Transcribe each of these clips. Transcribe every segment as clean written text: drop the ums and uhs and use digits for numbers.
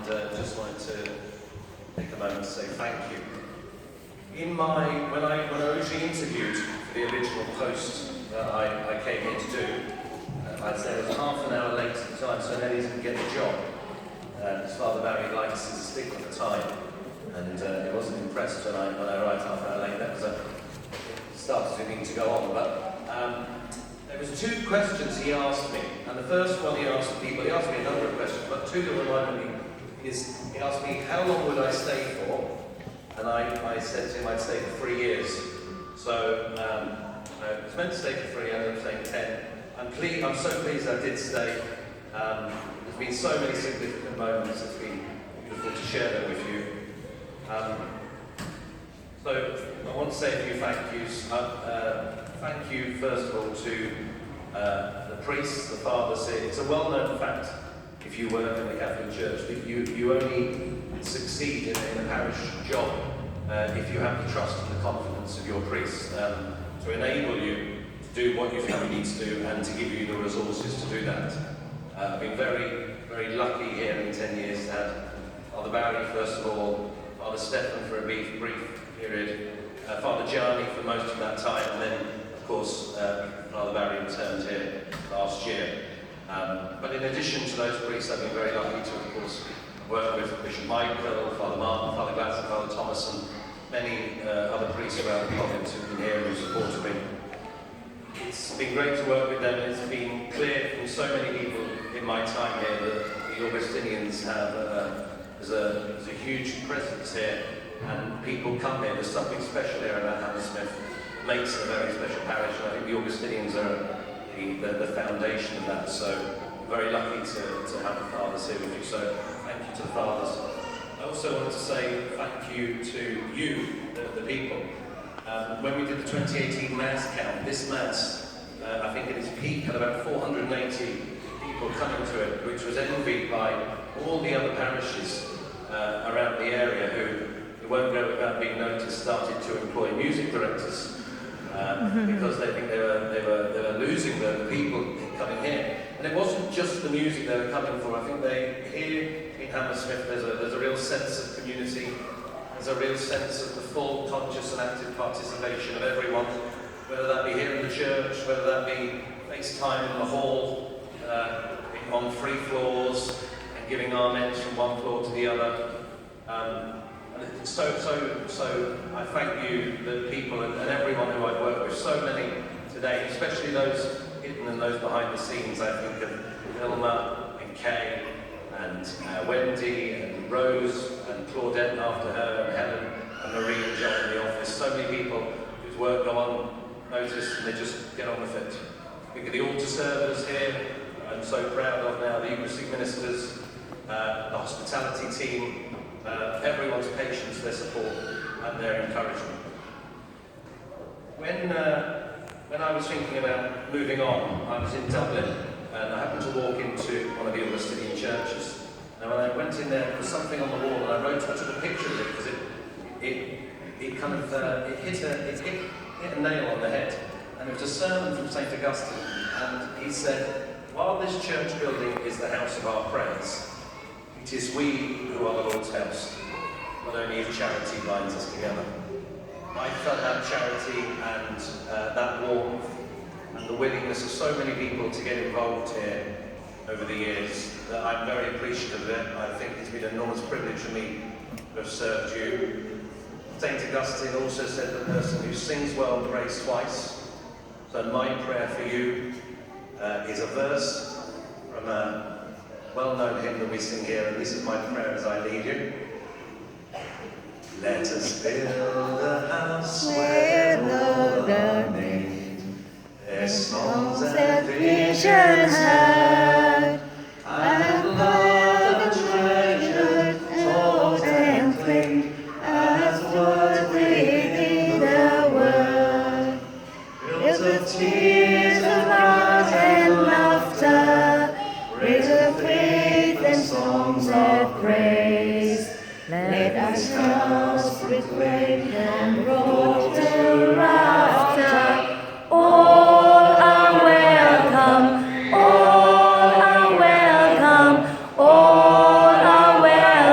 just wanted to take a moment to say thank you. When I was originally interviewed for the original post that I came here to do, I'd say I was half an hour late at the time, so I nearly didn't get the job. As Father Barry likes his stick for time, and he wasn't impressed when I arrived half an hour late. That was it started to need to go on, but there was two questions he asked me, and the first one he asked me a number of questions, but two that reminded me is, he asked me how long would I stay for, and I said to him I'd stay for 3 years. So I was meant to stay for 3, I ended up staying 10. I'm so pleased I did stay. There's been so many significant moments, it's been beautiful to share them with you. So I want to say a few thank yous. Thank you first of all to the priests, the fathers here. It's a well-known fact, if you work in the Catholic Church, that you only succeed in a parish job if you have the trust and the confidence of your priests to enable you to do what you feel you need to do and to give you the resources to do that. I've been very, very lucky here in 10 years to have Father Barry, first of all, Father Stefan for a brief period, Father Gianni for most of that time, and then, of course, Father Barry returned here last year. But in addition to those priests, I've been very lucky to, of course, work with Bishop Michael, Father Martin, Father Gladson, Father Thomas, and many other priests around the province who've been here and who've supported me. It's been great to work with them, and it's been clear from so many people in my time here that the Augustinians have there's a huge presence here, and people come here. There's something special here about Hammersmith that makes it a very special parish, and I think the Augustinians are the foundation of that. So I'm very lucky to have the fathers here with you. So thank you to the fathers. I also wanted to say thank you to you, the people. When we did the 2018 Mass count, this Mass, I think at its peak had about 480 people coming to it, which was envied by all the other parishes around the area who won't go without being noticed, started to employ music directors because they think they were losing the people coming here. And it wasn't just the music they were coming for. I think here in Hammersmith there's a real sense of community. There's a real sense of the full, conscious and active participation of everyone, whether that be here in the church, whether that be FaceTime in the hall, on 3 floors, and giving amens from one floor to the other. So I thank you, the people and everyone who I've worked with, so many today, especially those hidden and those behind the scenes. I think of Vilma and Kay and Wendy and Rose and Claudette after her and Helen and Marie and John in the office. So many people whose work go unnoticed and they just get on with it. I think of the altar servers here, I'm so proud of now, the Eucharistic ministers, the hospitality team, everyone's patience, their support and their encouragement. When I was thinking about moving on, I was in Dublin and I happened to walk into one of the Augustinian churches. And when I went in there was something on the wall, and I took a picture of it because it hit a nail on the head. And it was a sermon from St. Augustine, and he said, "While this church building is the house of our prayers, it is we who are the Lord's house, not only if charity binds us together." I felt that charity and that warmth and the willingness of so many people to get involved here over the years that I'm very appreciative of it. I think it's been an enormous privilege for me to have served you. St. Augustine also said the person who sings well prays twice. So my prayer for you is a verse from a well-known hymn that we sing here, and this is my prayer as I lead you. Let us build a house where all are made, their songs and visions heard, and love treasured, taught and clean, as word within the word. Built of tears, of love and laughter, praise of faith and songs of praise. Let us house proclaim and roll to rafter. All are welcome, all are welcome, all are welcome.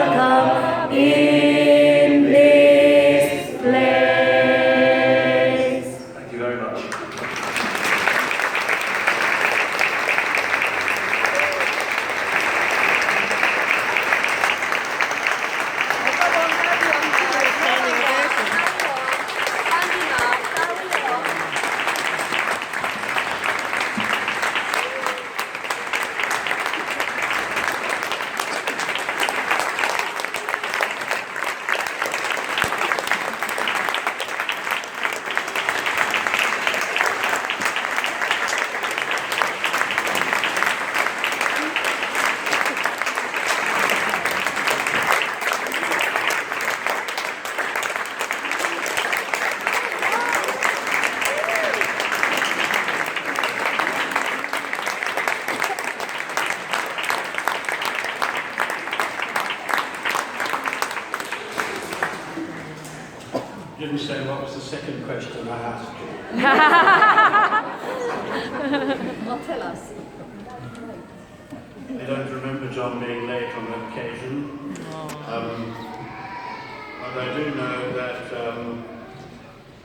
didn't say what was the second question I asked you. Well, tell us. I don't remember John being late on that occasion. But I do know that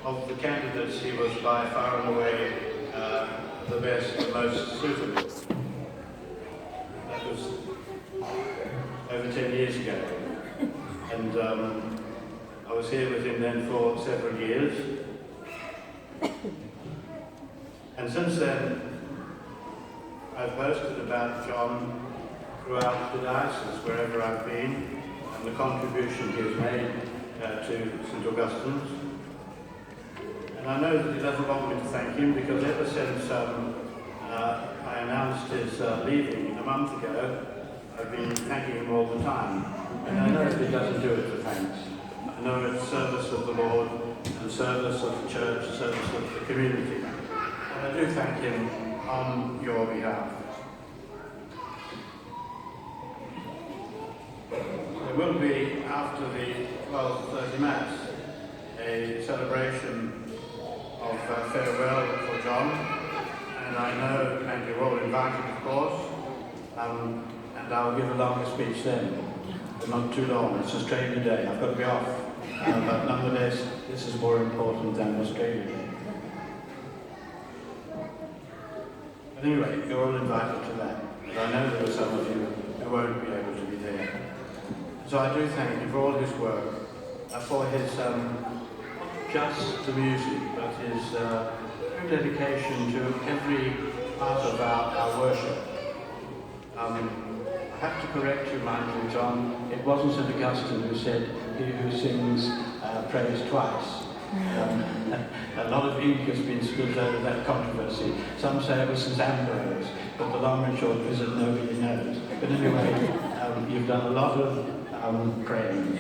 of the candidates, he was by far and away the best, the most suitable. That was over 10 years ago. And I was here with him then for several years. And since then, I've boasted about John throughout the diocese, wherever I've been, and the contribution he has made to St. Augustine's. And I know that he doesn't want me to thank him, because ever since I announced his leaving a month ago, I've been thanking him all the time. And I know that he doesn't do it for thanks. I know it's service of the Lord, and service of the church, service of the community. And I do thank him on your behalf. There will be, after the 12:30 Mass, a celebration of farewell for John, and I know, and you're all invited, of course, and I'll give a longer speech then, but not too long. It's Australia Day. I've got to be off, but nonetheless, this is more important than Australia Day. But anyway, you're all invited to that, but I know there are some of you who won't be able to be there. So I do thank him for all his work, for his just the music, but his dedication to every part of our worship. I have to correct you, mindful John, it wasn't St. Augustine who said, "He who sings praise twice." A lot of ink has been spilled over that controversy. Some say it was St. Ambrose, but the long and short visit nobody knows. But anyway, you've done a lot of praying,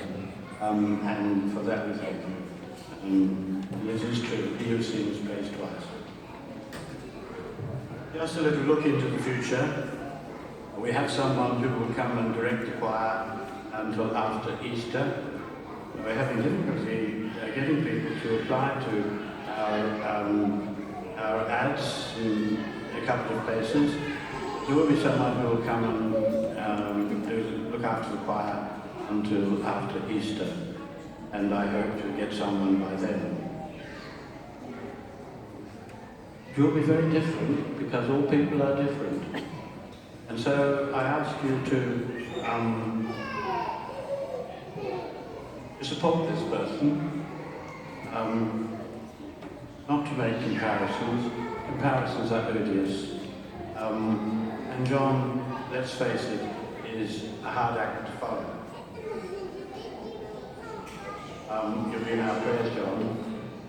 and for that we thank you. It is true, he who sings praise twice. Just a little look into the future. We have someone who will come and direct the choir until after Easter. We're having difficulty getting people to apply to our ads in a couple of places. There will be someone who will come and look after the choir until after Easter, and I hope to get someone by then. It will be very different, because all people are different. And so I ask you to support this person, not to make comparisons. Comparisons are odious. And John, let's face it, is a hard act to follow. You've been our prayers, John,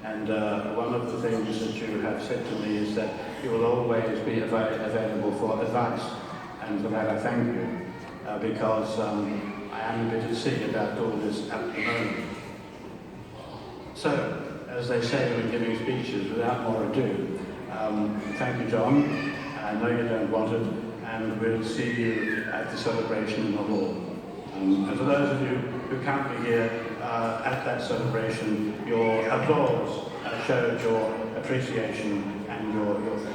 and one of the things that you have said to me is that you will always be available for advice, and for that I thank you, because I am a bit at sea about all this at the moment. So, as they say when giving speeches, without more ado, thank you, John. I know you don't want it, and we'll see you at the celebration in the hall. And for those of you who can't be here at that celebration, your applause showed your appreciation and your thanks.